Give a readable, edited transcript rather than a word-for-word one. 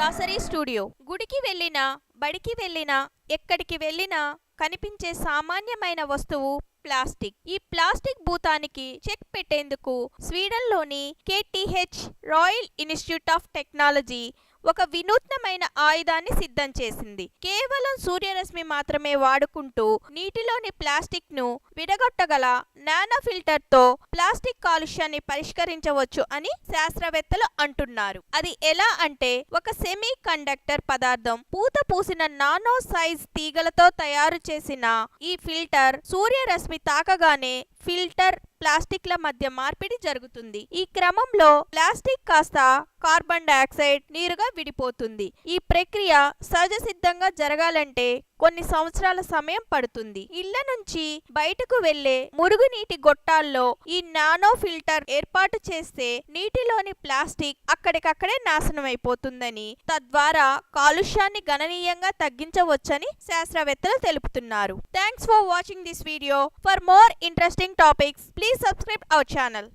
Dasari studio. గుడికి వెళ్ళినా, బడికి వెళ్ళినా, ఎక్కడికి వెళ్ళినా కనిపించే సామాన్యమైన వస్తువు ప్లాస్టిక్. ఈ ప్లాస్టిక్ భూతానికి చెక్ పెట్టేందుకు స్వీడన్లోని KTH royal institute of technology ఒక వినూత్నమైన ఆయుధాన్ని సిద్ధం చేసింది. కేవలం సూర్యరశ్మి మాత్రమే వాడుకుంటూ నీటిలోని ప్లాస్టిక్ ను విడగొట్టగల నానో ఫిల్టర్ తో ప్లాస్టిక్ కాలుష్యాన్ని పరిష్కరించవచ్చు అని శాస్త్రవేత్తలు అంటున్నారు. అది ఎలా అంటే, ఒక సెమీ కండక్టర్ పదార్థం పూత పూసిన నానో సైజ్ తీగలతో తయారు చేసిన ఈ ఫిల్టర్ సూర్యరశ్మి తాకగానే ఫిల్టర్ ప్లాస్టిక్ల మధ్య మార్పిడి జరుగుతుంది. ఈ క్రమంలో ప్లాస్టిక్ కాస్త కార్బన్ డయాక్సైడ్ నీరుగా విడిపోతుంది. ఈ ప్రక్రియ సహజసిద్ధంగా జరగాలంటే కొన్ని సంవత్సరాల సమయం పడుతుంది. ఇళ్ల నుంచి బయటకు వెళ్లే మురుగునీటి గొట్టాల్లో ఈ నానో ఫిల్టర్ ఏర్పాటు చేస్తే నీటిలోని ప్లాస్టిక్ అక్కడికక్కడే నాశనమైపోతుందని, తద్వారా కాలుష్యాన్ని గణనీయంగా తగ్గించవచ్చని శాస్త్రవేత్తలు తెలుపుతున్నారు. Thanks for watching this video. For more interesting topics, please subscribe our channel.